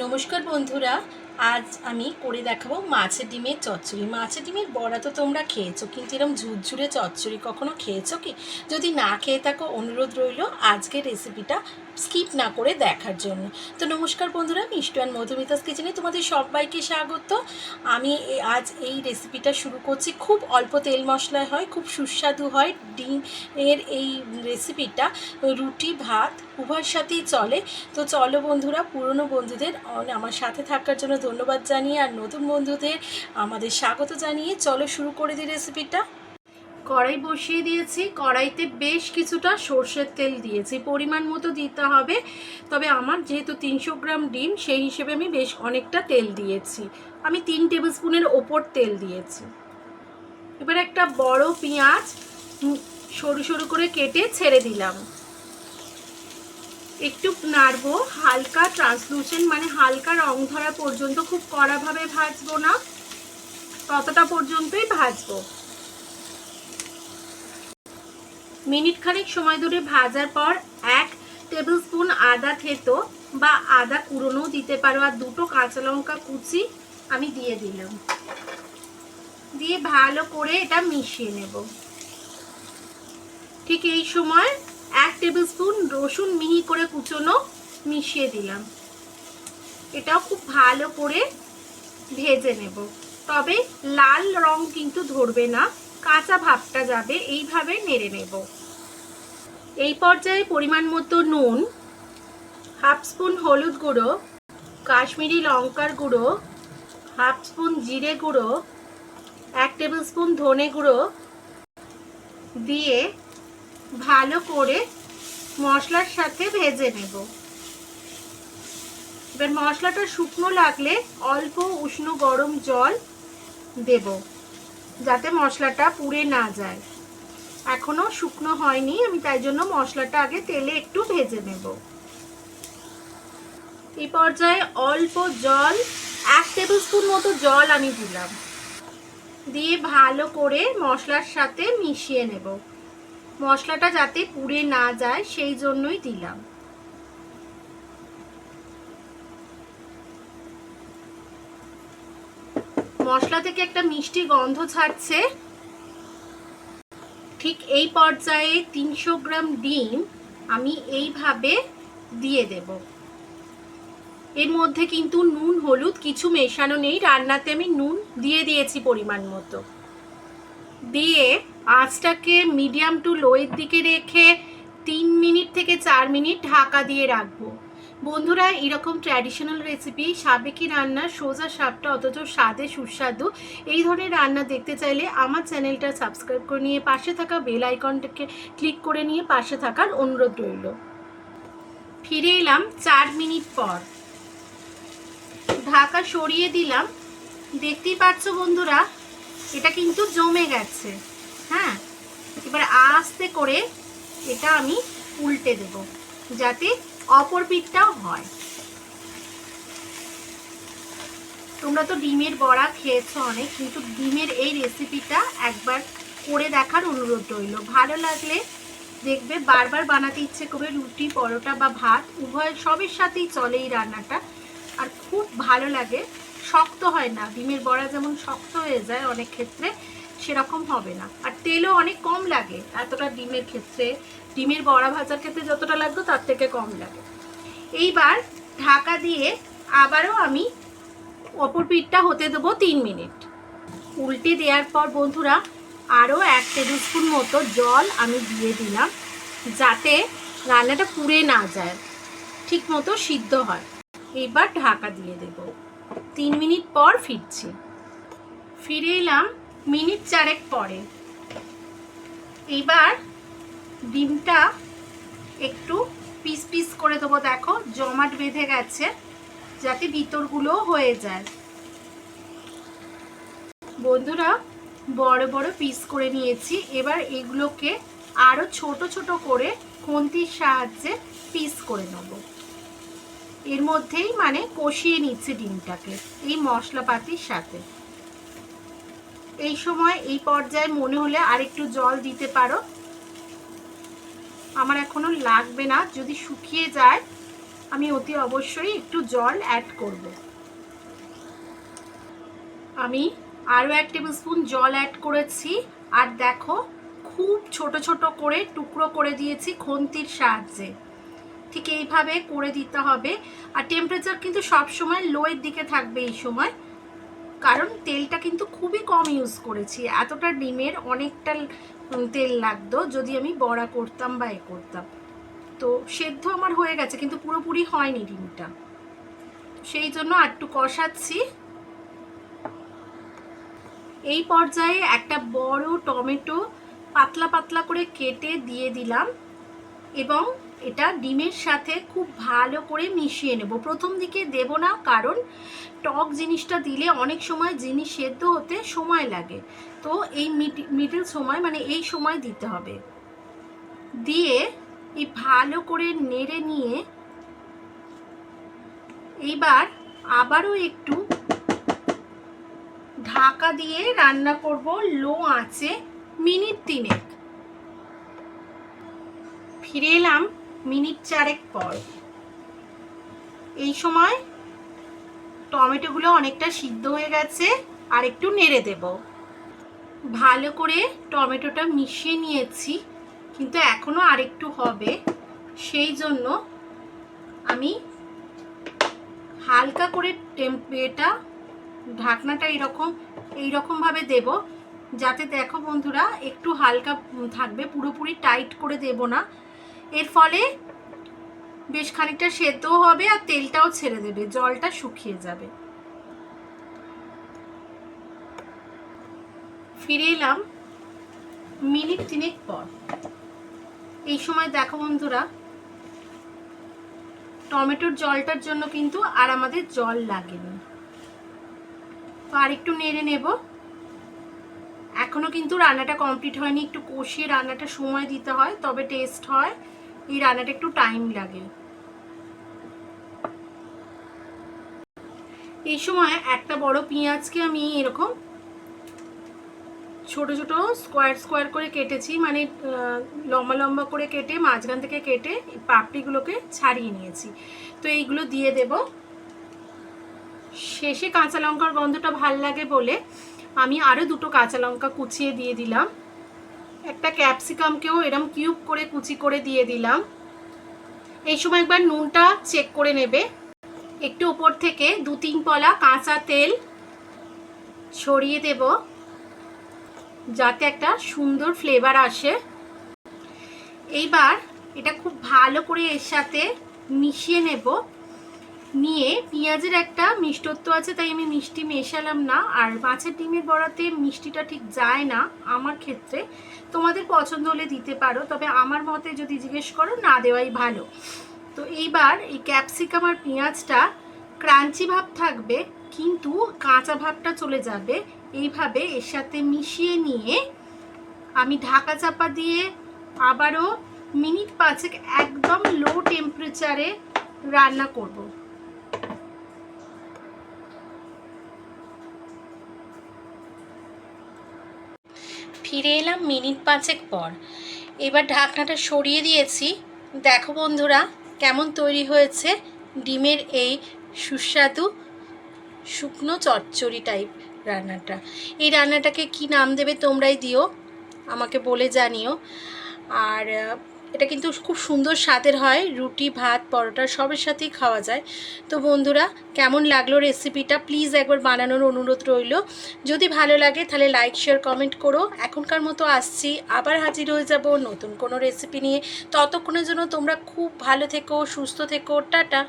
নমস্কার বন্ধুরা, আজ আমি করে দেখাবো মাছের ডিমের চচ্চড়ি। মাছের ডিমের বড়া তো তোমরা খেয়েছো, কিন্তু এরকম ঝুরঝুরে চচ্চড়ি কখনো খেয়েছো কি? যদি না খেয়ে থাকো, অনুরোধ রইল আজকের রেসিপিটা স্কিপ না করে দেখার জন্য। তো নমস্কার বন্ধুরা, মিষ্টু অ্যান্ড মধুমিতাস কিচেনে তোমাদের সবাইকে স্বাগত। আমি আজ এই রেসিপিটা শুরু করছি। খুব অল্প তেল মশলায় হয়, খুব সুস্বাদু হয়। ডিমের এই রেসিপিটা রুটি ভাত উভয়ের সাথেই চলে। তো চলো বন্ধুরা, পুরনো বন্ধুদের আমার সাথে থাকার জন্য ধন্যবাদ জানিয়ে আর নতুন বন্ধুদের আমাদের স্বাগত জানিয়ে চলো শুরু করে দিই রেসিপিটা। কড়াই বসিয়ে দিয়েছি, কড়াইতে বেশ কিছুটা সর্ষের তেল দিয়েছি, পরিমাণ মতো দিতে হবে। তবে আমার যেহেতু 300 গ্রাম ডিম, সেই হিসেবে আমি বেশ অনেকটা তেল দিয়েছি। আমি 3 টেবিল স্পুনের ওপর তেল দিয়েছি। এবার একটা বড় পেঁয়াজ সরু সরু করে কেটে ছেড়ে দিলাম। একটু নাড়বো, হালকা ট্রান্সলুসেন্ট মানে হালকা রং ধরা পর্যন্ত, খুব কড়াভাবে ভাজবো না, ততটা পর্যন্তই ভাজবো। মিনিট খানেক সময় ধরে ভাজার পর 1 টেবিল স্পুন আদা থেতো বা আদা কুড়োনো দিতে পারো, আর 2টো কাঁচা লঙ্কা কুচি আমি দিয়ে দিলাম। দিয়ে ভালো করে এটা মিশিয়ে নেব। ঠিক এই সময় 1 টেবিল স্পুন রসুন মিহি করে কুচোনো মিশিয়ে দিলাম। এটাও খুব ভালো করে ভেজে নেব, তবে লাল রং কিন্তু ধরবে না, কাঁচা ভাবটা যাবে, এইভাবে নেড়ে নেব। এই পর্যায়ে পরিমাণ মতো নুন, হাফ স্পুন হলুদ গুঁড়ো, কাশ্মীরি লঙ্কার গুঁড়ো, হাফ স্পুন জিরে গুঁড়ো, 1 টেবিল স্পুন ধনে গুঁড়ো দিয়ে ভালো করে মশলার সাথে ভেজে নেব। এবার মশলাটা শুকনো লাগলে অল্প উষ্ণ গরম জল দেব, যাতে মশলাটা পুড়ে না যায়। এখনো শুকনো হয়নি, আমি তাই জন্য মশলাটা আগে তেলে একটু ভেজে নেব। এই পর্যায়ে অল্প জল, 1 টেবিল স্পুন মতো জল আমি দিলাম। দিয়ে ভালো করে মশলার সাথে মিশিয়ে নেব। মশলাটা যাতে পুড়ে না যায় সেই জন্যই দিলাম। মশলা থেকে একটা মিষ্টি গন্ধ ছাড়ছে। ঠিক এই পর্যায়ে 300 গ্রাম ডিম আমি এইভাবে দিয়ে দেব। এর মধ্যে কিন্তু নুন হলুদ কিছু মেশানো নেই, রান্নাতে আমি নুন দিয়ে দিয়েছি পরিমাণ মতো। দিয়ে আঁচটাকে মিডিয়াম টু লোয়ের দিকে রেখে 3 মিনিট থেকে 4 মিনিট ঢাকা দিয়ে রাখবো। বন্ধুরা, এরকম ট্র্যাডিশনাল রেসিপি, সাবেকি রান্না, সোজা সাপটা অথচ স্বাদে সুস্বাদু, এই ধরনের রান্না দেখতে চাইলে আমার চ্যানেলটা সাবস্ক্রাইব করে নিয়ে পাশে থাকা বেল আইকনটাকে ক্লিক করে নিয়ে পাশে থাকার অনুরোধ রইল। ফিরে এলাম 4 মিনিট পর, ঢাকা সরিয়ে দিলাম। দেখতেই পাচ্ছ বন্ধুরা, এটা কিন্তু জমে গেছে। হ্যাঁ, এবার আস্তে করে এটা আমি উল্টে দেব, যাতে অপর পিঠটাও হয়। তোমরা তো ডিমের বড়া খেয়েছো অনেক, কিন্তু ডিমের এই রেসিপিটা একবার করে দেখার অনুরোধ রইল। ভালো লাগলে দেখবে বারবার বানাতে ইচ্ছে করবে। রুটি, পরোটা বা ভাত উভয় সবের সাথেই চলে এই রান্নাটা, আর খুব ভালো লাগে। শক্ত হয় না, ডিমের বড়া যেমন শক্ত হয়ে যায় অনেক ক্ষেত্রে, সেরকম হবে না। আর তেলও অনেক কম লাগে এতটা ডিমের ক্ষেত্রে, ডিমের বড়া ভাজার ক্ষেত্রে যতটা লাগতো তার থেকে কম লাগে। এইবার ঢাকা দিয়ে আবারও আমি অপর পিঠটা হতে দেবো 3 মিনিট। উল্টে দেওয়ার পর বন্ধুরা আরও 1 টেবিল স্পুন মতো জল আমি দিয়ে দিলাম, যাতে রান্নাটা পুড়ে না যায়, ঠিক মতো সিদ্ধ হয়। এবার ঢাকা দিয়ে দেব। 3 মিনিট পর ফিরছি। ফিরে এলাম মিনিট 4 পরে। এবার ডিমটা একটু পিস পিস করে দেবো। দেখো জমাট বেঁধে গেছে, যাতে ভিতরগুলো হয়ে যায়। বন্ধুরা, বড় বড় পিস করে নিয়েছি। এবার এগুলোকে আরও ছোট ছোট করে খুন্তির সাহায্যে পিস করে নেব। এর মধ্যেই মানে কষিয়ে নিচ্ছি ডিমটাকে এই মশলাপাতির সাথে। এই সময় এই পর্যায়ে মনে হলে আরেকটু জল দিতে পারো, আমার এখনো লাগবে না। যদি শুকিয়ে যায় আমি অতি অবশ্যই একটু জল অ্যাড করব। আমি আরও 1 টেবিল স্পুন জল অ্যাড করেছি। আর দেখো খুব ছোট ছোট করে টুকরো করে দিয়েছি খুন্তির সাহায্যে। ঠিক এইভাবে করে দিতে হবে। আর টেম্পারেচার কিন্তু সবসময় লোয়ের দিকে থাকবে এই সময়, কারণ তেলটা কিন্তু খুবই কম ইউজ করেছি। এতটা ডিমের অনেকটা তেল লাগতো যদি আমি বড়া করতাম বা এ করতাম। তো সেদ্ধ আমার হয়ে গেছে কিন্তু পুরোপুরি হয়নি ডিমটা, সেই জন্য একটু কষাচ্ছি। এই পর্যায়ে একটা বড় টমেটো পাতলা পাতলা করে কেটে দিয়ে দিলাম এবং এটা ডিমের সাথে খুব ভালো করে মিশিয়ে নেব। প্রথম দিকে দেব না, কারণ টক জিনিসটা দিলে অনেক সময় জিনিস সেদ্ধ হতে সময় লাগে। তো এই মিডল সময় মানে এই সময় দিতে হবে। দিয়ে এই ভালো করে নেড়ে নিয়ে এইবার আবারও একটু ঢাকা দিয়ে রান্না করব লো আঁচে মিনিট 3। ফিরে এলাম মিনিট 4 পর। এই সময় টমেটোগুলো অনেকটা সিদ্ধ হয়ে গেছে, আর একটু নেড়ে দেব। ভালো করে টমেটোটা মিশিয়ে নিয়েছি, কিন্তু এখনো আরেকটু হবে। সেই জন্য আমি হালকা করে এটা ঢাকনাটা এইরকমভাবে দেব, যাতে দেখো বন্ধুরা একটু হালকা থাকবে, পুরোপুরি টাইট করে দেব না। এর ফলে বেশ খানিকটা সেদ্ধও হবে আর তেলটাও ছেড়ে দেবে, জলটা শুকিয়ে যাবে। ফিরে এলাম মিনিট 3 পর। এই সময় দেখো বন্ধুরা টমেটোর জলটার জন্য কিন্তু আর আমাদের জল লাগেনি। তো আর একটু নেড়ে নেব। এখনো কিন্তু রান্নাটা কমপ্লিট হয়নি, একটু কষিয়ে রান্নাটা সময় দিতে হয়, তবে টেস্ট হয়। এই রান্নাটা একটু টাইম লাগে। এই সময় একটা বড় পেঁয়াজকে আমি এরকম ছোট ছোট স্কোয়ার স্কোয়ার করে কেটেছি, মানে লম্বা লম্বা করে কেটে মাঝখান থেকে কেটে পাপড়িগুলোকে ছাড়িয়ে নিয়েছি। তো এইগুলো দিয়ে দেব। শেষে কাঁচা লঙ্কার গন্ধটা ভাল লাগে বলে আমি আরও 2টো কাঁচা লঙ্কা কুচিয়ে দিয়ে দিলাম। একটা ক্যাপসিকামকেও এরম কিউব করে কুচি করে দিয়ে দিলাম। এই সময় একবার নুনটা চেক করে নেবে। একটু উপর থেকে 2-3 পলা কাঁচা তেল ছড়িয়ে দেব, যাতে একটা সুন্দর ফ্লেভার আসে। এইবার এটা খুব ভালো করে এর সাথে মিশিয়ে নেব। নিয়ে পেঁয়াজের একটা মিষ্টত্ব আছে, তাই আমি মিষ্টি মেশালাম না। আর মাছের ডিমের বড়াতে মিষ্টিটা ঠিক যায় না আমার ক্ষেত্রে, তোমাদের পছন্দ হলে দিতে পারো, তবে আমার মতে যদি জিজ্ঞেস করো না দেওয়াই ভালো। তো এইবার এই ক্যাপসিকাম আর পেঁয়াজটা ক্রাঞ্চি ভাব থাকবে, কিন্তু কাঁচা ভাবটা চলে যাবে। এইভাবে এর সাথে মিশিয়ে নিয়ে আমি ঢাকা চাপা দিয়ে আবারও মিনিট 5 একদম লো টেম্পারেচারে রান্না করব। ফিরে এলাম মিনিট 5 পর। এবার ঢাকনাটা সরিয়ে দিয়েছি। দেখো বন্ধুরা কেমন তৈরি হয়েছে ডিমের এই সুস্বাদু শুকনো চচ্চড়ি টাইপ রান্নাটা। এই রান্নাটাকে কি নাম দেবে তোমরাই দিও, আমাকে বলে জানিও। আর এটা কিন্তু খুব সুন্দর স্বাদের হয়, রুটি ভাত পরোটা সবের সাথেই খাওয়া যায়। তো বন্ধুরা কেমন লাগলো রেসিপিটা প্লিজ একবার বানানোর অনুরোধ রইল। যদি ভালো লাগে তাহলে লাইক শেয়ার কমেন্ট করো। এখনকার মতো আসছি, আবার হাজির হয়ে যাব নতুন কোনো রেসিপি নিয়ে। ততক্ষণের জন্য তোমরা খুব ভালো থেকো, সুস্থ থেকো, টাটা।